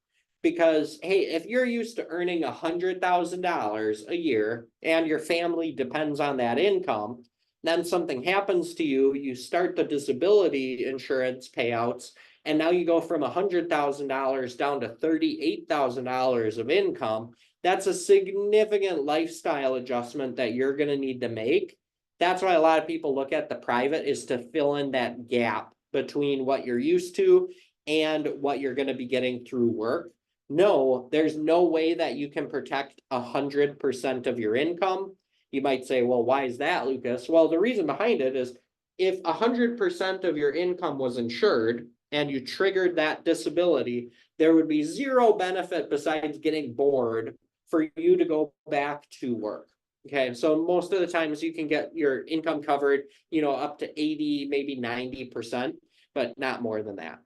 Because, hey, if you're used to earning $100,000 a year and your family depends on that income, then something happens to you, you start the disability insurance payouts, and now you go from $100,000 down to $38,000 of income. That's a significant lifestyle adjustment that you're going to need to make. That's why a lot of people look at the private, is to fill in that gap between what you're used to and what you're going to be getting through work. No, there's no way that you can protect 100% of your income. You might say, well, why is that, Lucas? Well, the reason behind it is if 100% of your income was insured and you triggered that disability, there would be zero benefit besides getting bored for you to go back to work. Okay, so most of the times you can get your income covered, up to 80, maybe 90%, but not more than that.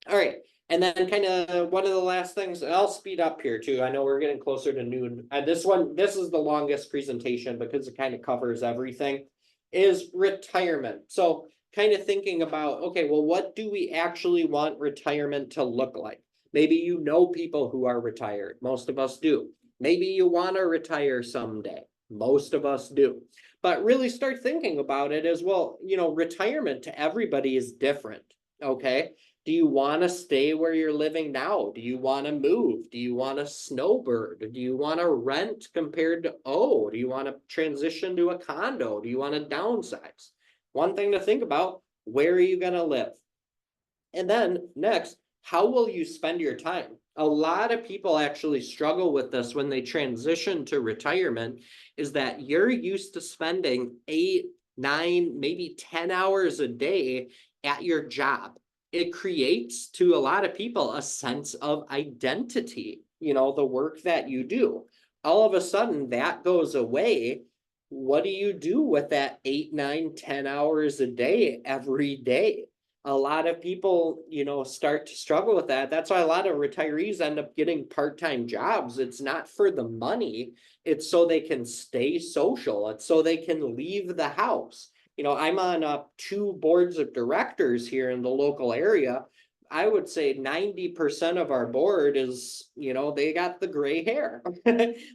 All right. And then kind of one of the last things, and I'll speed up here too. I know we're getting closer to noon. This is the longest presentation because it kind of covers everything, is retirement. So kind of thinking about, okay, well, what do we actually want retirement to look like? Maybe you know people who are retired. Most of us do. Maybe you want to retire someday. Most of us do. But really start thinking about it as well. Retirement to everybody is different. Okay. Do you want to stay where you're living now? Do you want to move? Do you want to snowbird? Do you want to rent compared to do you want to transition to a condo? Do you want to downsize? One thing to think about, where are you going to live? And then next, how will you spend your time? A lot of people actually struggle with this when they transition to retirement, is that you're used to spending 8, 9, maybe 10 hours a day at your job. It creates, to a lot of people, a sense of identity, the work that you do. All of a sudden that goes away. What do you do with that 8, 9, 10 hours a day every day? A lot of people, start to struggle with that. That's why a lot of retirees end up getting part-time jobs. It's not for the money. It's so they can stay social. It's so they can leave the house. I'm on 2 boards of directors here in the local area. I would say 90% of our board is, they got the gray hair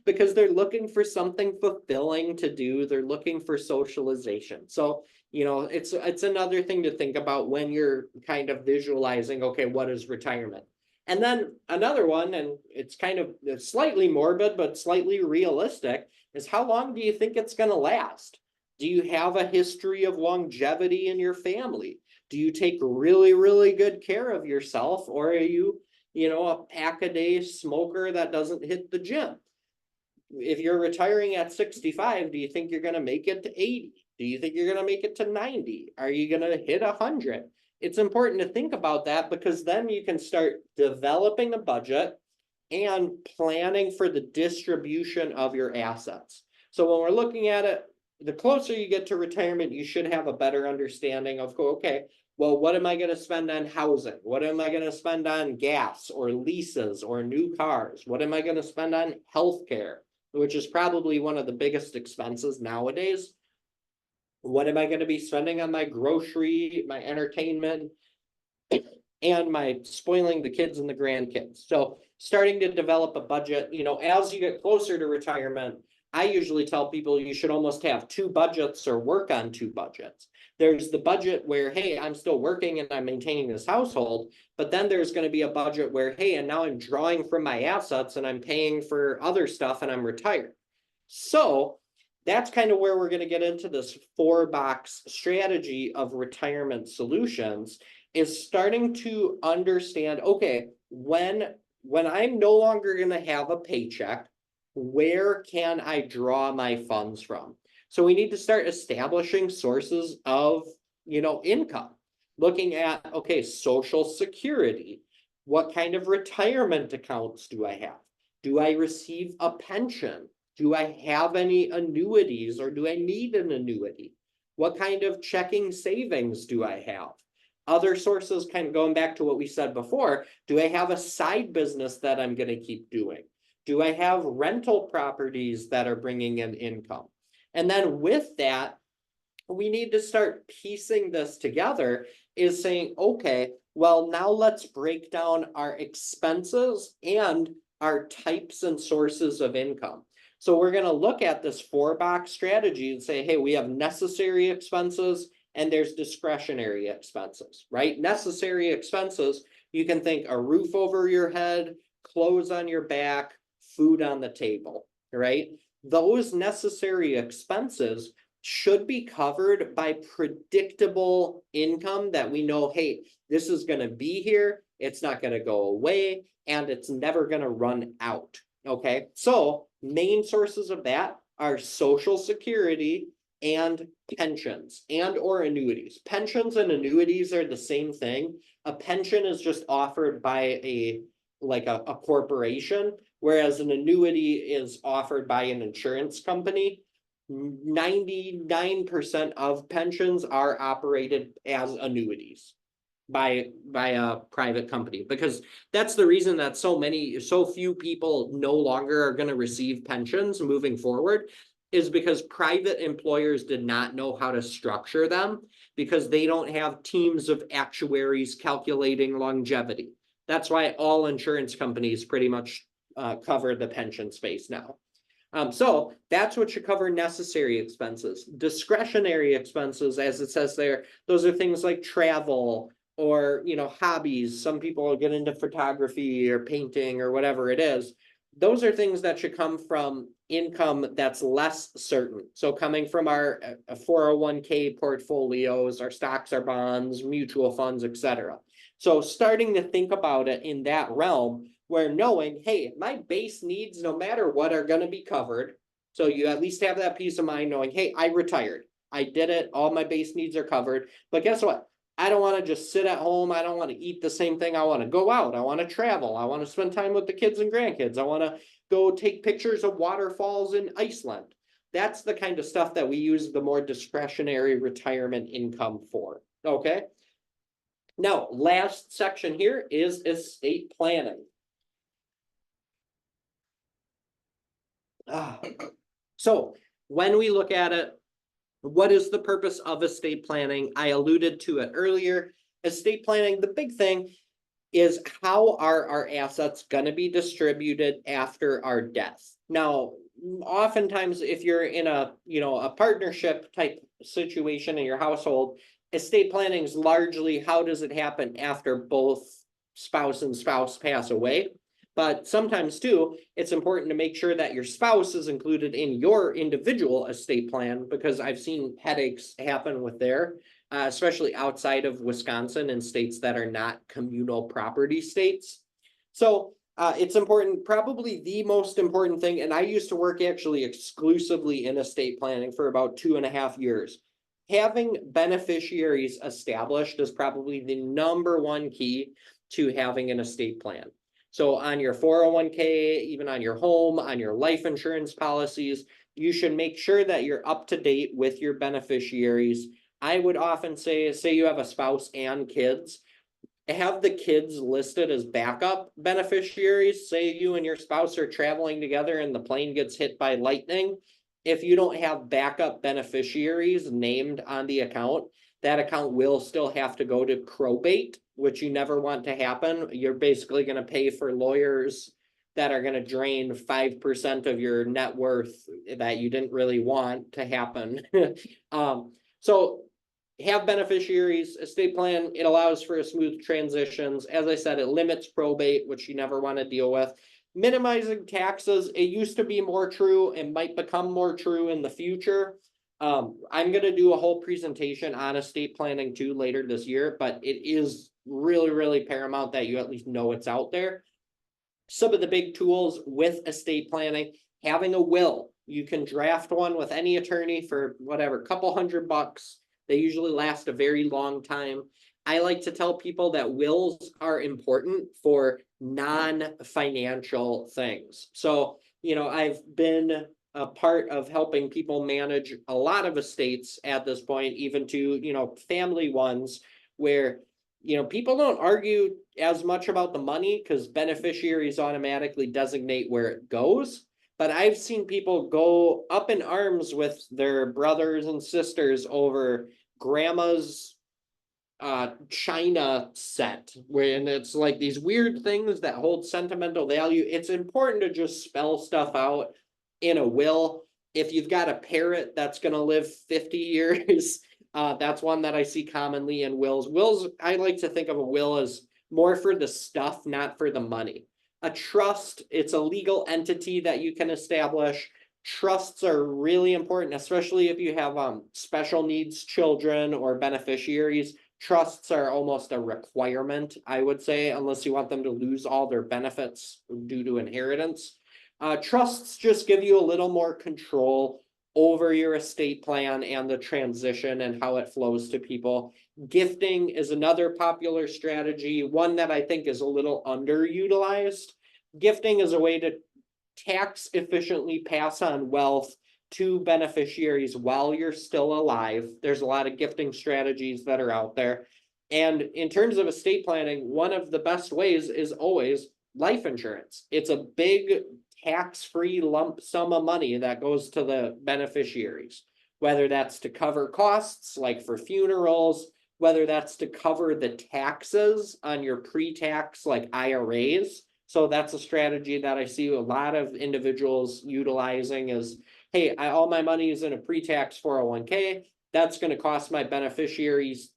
because they're looking for something fulfilling to do. They're looking for socialization. So, it's another thing to think about when you're kind of visualizing, okay, what is retirement? And then another one, and it's kind of slightly morbid, but slightly realistic, is how long do you think it's going to last? Do you have a history of longevity in your family? Do you take really, really good care of yourself? Or are you, a pack-a-day smoker that doesn't hit the gym? If you're retiring at 65, do you think you're going to make it to 80? Do you think you're going to make it to 90? Are you going to hit 100? It's important to think about that, because then you can start developing a budget and planning for the distribution of your assets. So when we're looking at it, the closer you get to retirement, you should have a better understanding of, okay, well, what am I going to spend on housing? What am I going to spend on gas or leases or new cars? What am I going to spend on healthcare, which is probably one of the biggest expenses nowadays? What am I going to be spending on my grocery, my entertainment, and my spoiling the kids and the grandkids? So starting to develop a budget, as you get closer to retirement, I usually tell people you should almost have two budgets or work on two budgets. There's the budget where, hey, I'm still working and I'm maintaining this household, but then there's going to be a budget where, hey, and now I'm drawing from my assets and I'm paying for other stuff and I'm retired. So that's kind of where we're going to get into this 4-box strategy of retirement solutions, is starting to understand, okay, when I'm no longer going to have a paycheck, where can I draw my funds from? So we need to start establishing sources of, income, looking at, okay, Social Security. What kind of retirement accounts do I have? Do I receive a pension? Do I have any annuities, or do I need an annuity? What kind of checking savings do I have? Other sources, kind of going back to what we said before, do I have a side business that I'm going to keep doing? Do I have rental properties that are bringing in income? And then with that, we need to start piecing this together, is saying, okay, well, now let's break down our expenses and our types and sources of income. So we're going to look at this 4-box strategy and say, hey, we have necessary expenses and there's discretionary expenses, right? Necessary expenses, you can think a roof over your head, clothes on your back, food on the table, right? Those necessary expenses should be covered by predictable income that we know, hey, this is going to be here, it's not going to go away, and it's never going to run out. Okay, so main sources of that are Social Security and pensions and or annuities. Pensions and annuities are the same thing. A pension is just offered by a corporation, whereas an annuity is offered by an insurance company. 99% of pensions are operated as annuities by a private company, because that's the reason that so few people no longer are going to receive pensions moving forward, is because private employers did not know how to structure them, because they don't have teams of actuaries calculating longevity. That's why all insurance companies pretty much cover the pension space now. So that's what should cover necessary expenses. Discretionary expenses, as it says there, those are things like travel or, hobbies. Some people get into photography or painting or whatever it is. Those are things that should come from income that's less certain. So coming from our 401k portfolios, our stocks, our bonds, mutual funds, etc. So starting to think about it in that realm, where knowing, hey, my base needs, no matter what, are going to be covered. So you at least have that peace of mind knowing, hey, I retired. I did it. All my base needs are covered. But guess what? I don't want to just sit at home. I don't want to eat the same thing. I want to go out. I want to travel. I want to spend time with the kids and grandkids. I want to go take pictures of waterfalls in Iceland. That's the kind of stuff that we use the more discretionary retirement income for. Okay. Now, last section here is estate planning. So when we look at it, what is the purpose of estate planning? I alluded to it earlier. Estate planning, the big thing is, how are our assets going to be distributed after our death? Now, oftentimes, if you're in a partnership type situation in your household, estate planning is largely, how does it happen after both spouse and spouse pass away? But sometimes too, it's important to make sure that your spouse is included in your individual estate plan, because I've seen headaches happen with there, especially outside of Wisconsin and states that are not communal property states. So it's important, probably the most important thing, and I used to work actually exclusively in estate planning for about 2.5 years. Having beneficiaries established is probably the number one key to having an estate plan. So on your 401k, even on your home, on your life insurance policies, you should make sure that you're up to date with your beneficiaries. I would often say you have a spouse and kids, have the kids listed as backup beneficiaries. Say you and your spouse are traveling together and the plane gets hit by lightning. If you don't have backup beneficiaries named on the account, that account will still have to go to probate, which you never want to happen. You're basically going to pay for lawyers that are going to drain 5% of your net worth that you didn't really want to happen. So have beneficiaries, estate plan, it allows for a smooth transitions. As I said, it limits probate, which you never want to deal with. Minimizing taxes, it used to be more true and might become more true in the future. I'm going to do a whole presentation on estate planning too later this year, but it is really, really paramount that you at least know it's out there. Some of the big tools with estate planning, having a will. You can draft one with any attorney for whatever, couple $100. They usually last a very long time. I like to tell people that wills are important for non-financial things. So, I've been a part of helping people manage a lot of estates at this point, even to, family ones where people don't argue as much about the money because beneficiaries automatically designate where it goes. But I've seen people go up in arms with their brothers and sisters over grandma's china set, when it's like these weird things that hold sentimental value. It's important to just spell stuff out in a will. If you've got a parrot that's going to live 50 years, that's one that I see commonly in wills. Wills, I like to think of a will as more for the stuff, not for the money. A trust, it's a legal entity that you can establish. Trusts are really important, especially if you have special needs children or beneficiaries. Trusts are almost a requirement, I would say, unless you want them to lose all their benefits due to inheritance. Trusts just give you a little more control over your estate plan and the transition and how it flows to people. Gifting is another popular strategy, one that I think is a little underutilized. Gifting is a way to tax efficiently pass on wealth to beneficiaries while you're still alive. There's a lot of gifting strategies that are out there. And in terms of estate planning, one of the best ways is always life insurance. It's a big tax-free lump sum of money that goes to the beneficiaries, whether that's to cover costs like for funerals, whether that's to cover the taxes on your pre-tax like IRAs. So that's a strategy that I see a lot of individuals utilizing is, hey, all my money is in a pre-tax 401k. That's going to cost my beneficiaries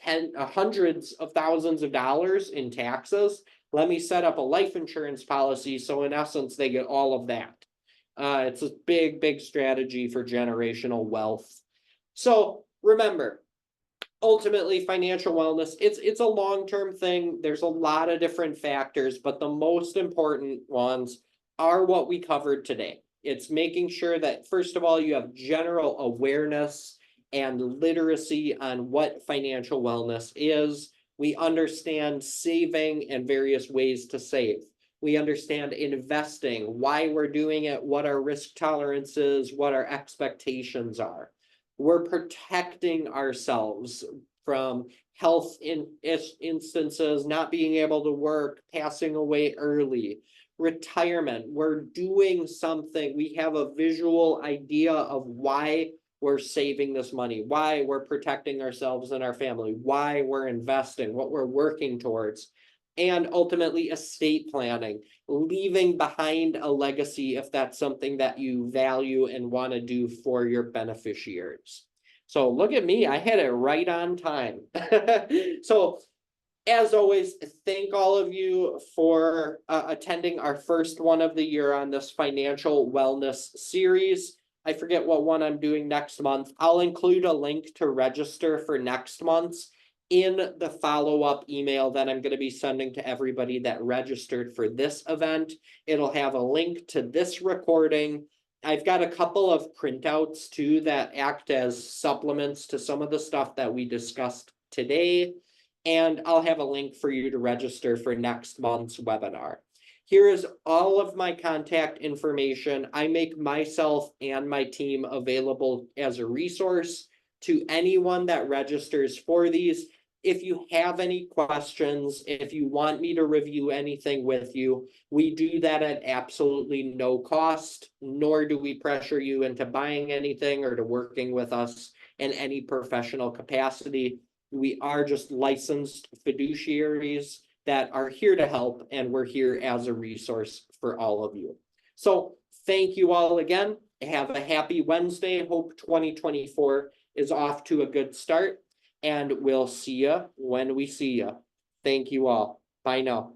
hundreds of thousands of dollars in taxes. Let me set up a life insurance policy. So in essence, they get all of that. It's a big, big strategy for generational wealth. So remember, ultimately financial wellness, it's a long-term thing. There's a lot of different factors, but the most important ones are what we covered today. It's making sure that, first of all, you have general awareness and literacy on what financial wellness is. We understand saving and various ways to save. We understand investing, why we're doing it, what our risk tolerance is, what our expectations are. We're protecting ourselves from health instances, not being able to work, passing away early, retirement. We're doing something. We have a visual idea of why we're saving this money, why we're protecting ourselves and our family, why we're investing, what we're working towards, and ultimately estate planning, leaving behind a legacy if that's something that you value and want to do for your beneficiaries. So look at me, I had it right on time. So as always, thank all of you for attending our first one of the year on this financial wellness series. I forget what one I'm doing next month. I'll include a link to register for next month's in the follow-up email that I'm going to be sending to everybody that registered for this event. It'll have a link to this recording. I've got a couple of printouts too that act as supplements to some of the stuff that we discussed today. And I'll have a link for you to register for next month's webinar. Here is all of my contact information. I make myself and my team available as a resource to anyone that registers for these. If you have any questions, if you want me to review anything with you, we do that at absolutely no cost, nor do we pressure you into buying anything or to working with us in any professional capacity. We are just licensed fiduciaries that are here to help, and we're here as a resource for all of you. So thank you all again. Have a happy Wednesday. Hope 2024 is off to a good start, and we'll see you when we see you. Thank you all. Bye now.